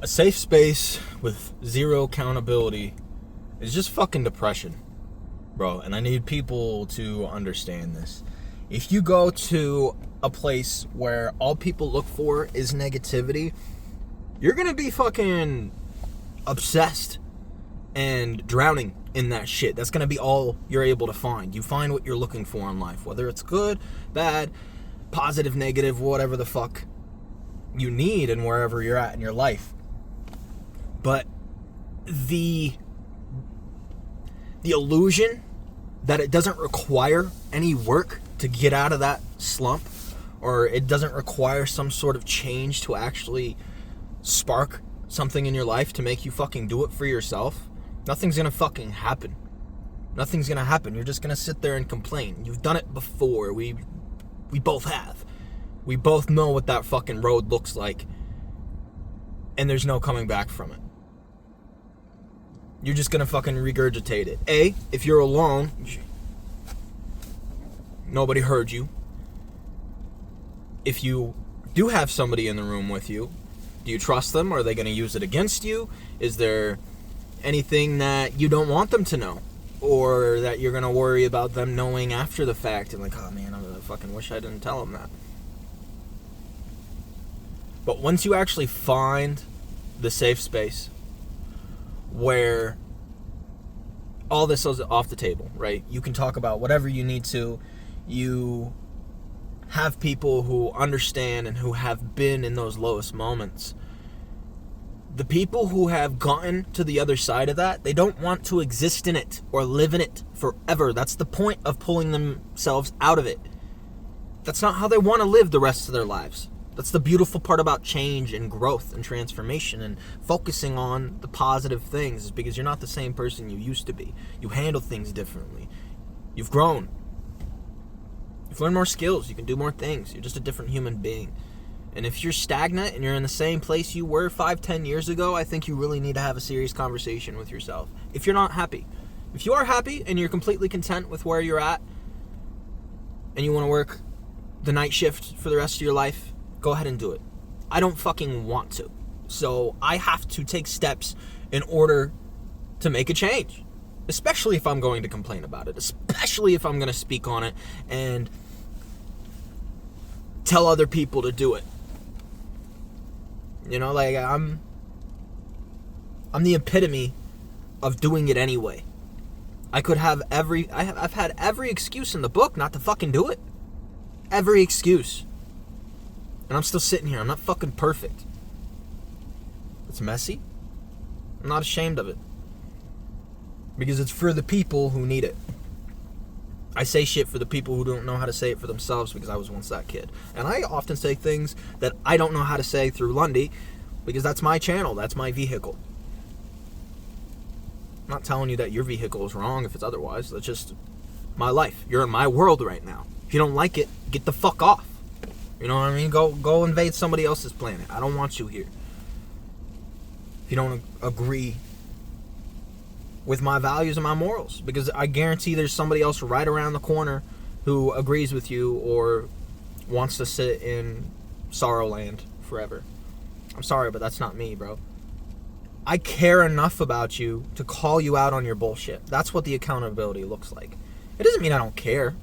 A safe space with zero accountability is just fucking depression, bro. And I need people to understand this. If you go to a place where all people look for is negativity, you're gonna be fucking obsessed and drowning in that shit. That's gonna be all you're able to find. You find what you're looking for in life, whether it's good, bad, positive, negative, whatever the fuck you need and wherever you're at in your life. But the illusion that it doesn't require any work to get out of that slump, or it doesn't require some sort of change to actually spark something in your life to make you fucking do it for yourself, nothing's gonna fucking happen. Nothing's gonna happen. You're just gonna sit there and complain. You've done it before. We both have. We both know what that fucking road looks like, and there's no coming back from it. You're just gonna fucking regurgitate it. If you're alone, nobody heard you. If you do have somebody in the room with you, do you trust them? Are they gonna use it against you? Is there anything that you don't want them to know? Or that you're gonna worry about them knowing after the fact and like, oh man, I fucking wish I didn't tell them that. But once you actually find the safe space where all this is off the table, right? You can talk about whatever you need to. You have people who understand and who have been in those lowest moments. The people who have gotten to the other side of that, they don't want to exist in it or live in it forever. That's the point of pulling themselves out of it. That's not how they want to live the rest of their lives. That's the beautiful part about change and growth and transformation and focusing on the positive things, is because you're not the same person you used to be. You handle things differently. You've grown. You've learned more skills. You can do more things. You're just a different human being. And if you're stagnant and you're in the same place you were 5-10 years ago, I think you really need to have a serious conversation with yourself. If you're not happy. If you are happy and you're completely content with where you're at and you want to work the night shift for the rest of your life, go ahead and do it. I don't fucking want to. So I have to take steps in order to make a change. Especially if I'm going to complain about it. Especially if I'm going to speak on it and tell other people to do it. You know, like I'm the epitome of doing it anyway. I could have I've had every excuse in the book not to fucking do it. Every excuse. And I'm still sitting here. I'm not fucking perfect. It's messy. I'm not ashamed of it. Because it's for the people who need it. I say shit for the people who don't know how to say it for themselves, because I was once that kid. And I often say things that I don't know how to say through Lundy, because that's my channel. That's my vehicle. I'm not telling you that your vehicle is wrong if it's otherwise. That's just my life. You're in my world right now. If you don't like it, get the fuck off. You know what I mean? Go invade somebody else's planet. I don't want you here. If you don't agree with my values and my morals, because I guarantee there's somebody else right around the corner who agrees with you or wants to sit in Sorrowland forever. I'm sorry, but that's not me, bro. I care enough about you to call you out on your bullshit. That's what the accountability looks like. It doesn't mean I don't care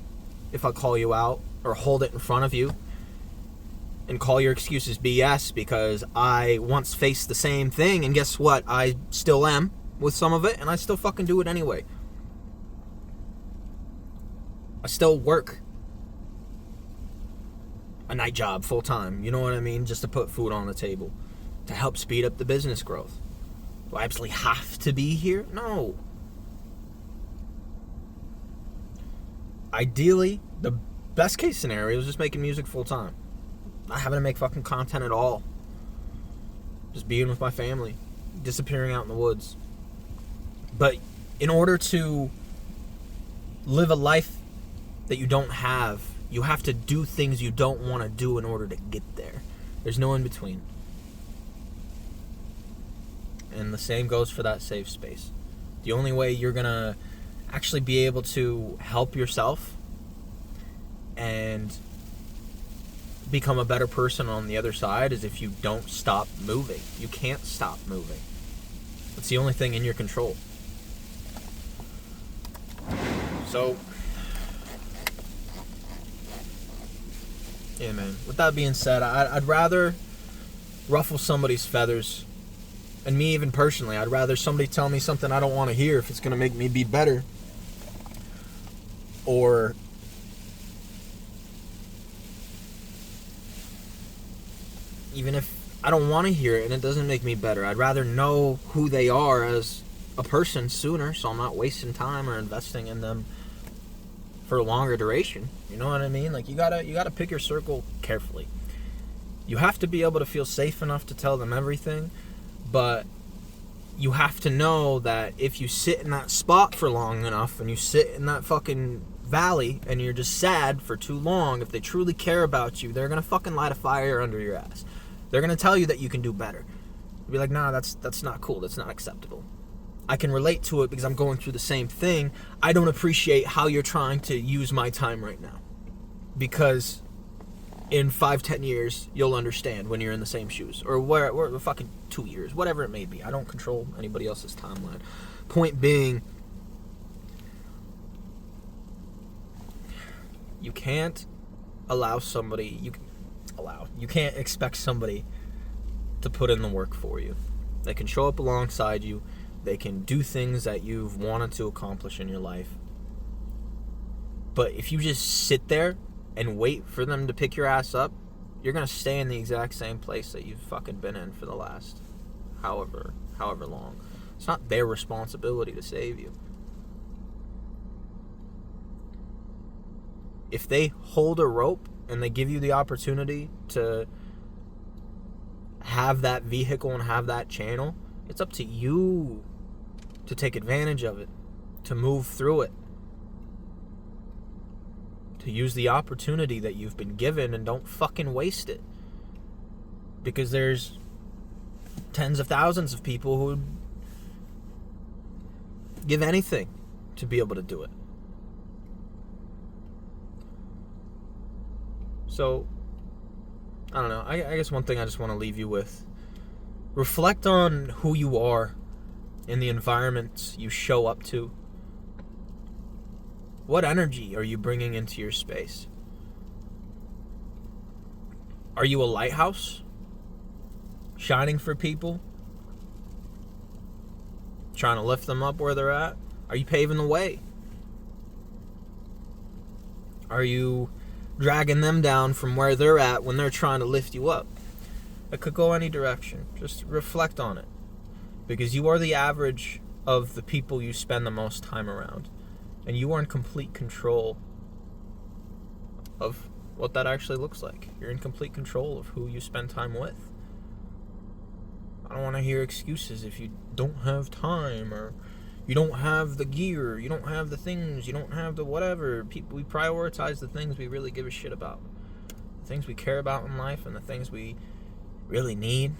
if I call you out or hold it in front of you and call your excuses BS, because I once faced the same thing, and guess what? I still am with some of it, and I still fucking do it anyway. I still work a night job full time, you know what I mean? Just to put food on the table, to help speed up the business growth. Do I absolutely have to be here? No. Ideally, the best case scenario is just making music full time. Not having to make fucking content at all. Just being with my family. Disappearing out in the woods. But in order to live a life that you don't have, you have to do things you don't want to do in order to get there. There's no in between. And the same goes for that safe space. The only way you're going to actually be able to help yourself and become a better person on the other side is if you don't stop moving. You can't stop moving. It's the only thing in your control. So, yeah, man. With that being said, I'd rather ruffle somebody's feathers, and me even personally, I'd rather somebody tell me something I don't want to hear if it's going to make me be better, or even if I don't want to hear it and it doesn't make me better, I'd rather know who they are as a person sooner, so I'm not wasting time or investing in them for a longer duration. You know what I mean? Like, you gotta pick your circle carefully. You have to be able to feel safe enough to tell them everything, but you have to know that if you sit in that spot for long enough and you sit in that fucking valley and you're just sad for too long, if they truly care about you, they're gonna fucking light a fire under your ass. They're gonna tell you that you can do better. You'll be like, nah, that's not cool. That's not acceptable. I can relate to it because I'm going through the same thing. I don't appreciate how you're trying to use my time right now. Because in 5-10 years, you'll understand when you're in the same shoes. Or where fucking 2 years, whatever it may be. I don't control anybody else's timeline. Point being, you can't allow somebody, you can't expect somebody to put in the work for you. They can show up alongside you. They can do things that you've wanted to accomplish in your life. But if you just sit there and wait for them to pick your ass up, you're going to stay in the exact same place that you've fucking been in for the last however long. It's not their responsibility to save you. If they hold a rope and they give you the opportunity to have that vehicle and have that channel, it's up to you to take advantage of it, to move through it, to use the opportunity that you've been given, and don't fucking waste it. Because there's tens of thousands of people who would give anything to be able to do it. So, I don't know. I guess one thing I just want to leave you with: reflect on who you are in the environments you show up to. What energy are you bringing into your space? Are you a lighthouse? Shining for people? Trying to lift them up where they're at? Are you paving the way? Are you dragging them down from where they're at when they're trying to lift you up? It could go any direction. Just reflect on it. Because you are the average of the people you spend the most time around. And you are in complete control of what that actually looks like. You're in complete control of who you spend time with. I don't want to hear excuses if you don't have time, or you don't have the gear, you don't have the things, you don't have the whatever. We prioritize the things we really give a shit about. The things we care about in life and the things we really need.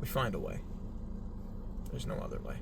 We find a way. There's no other way.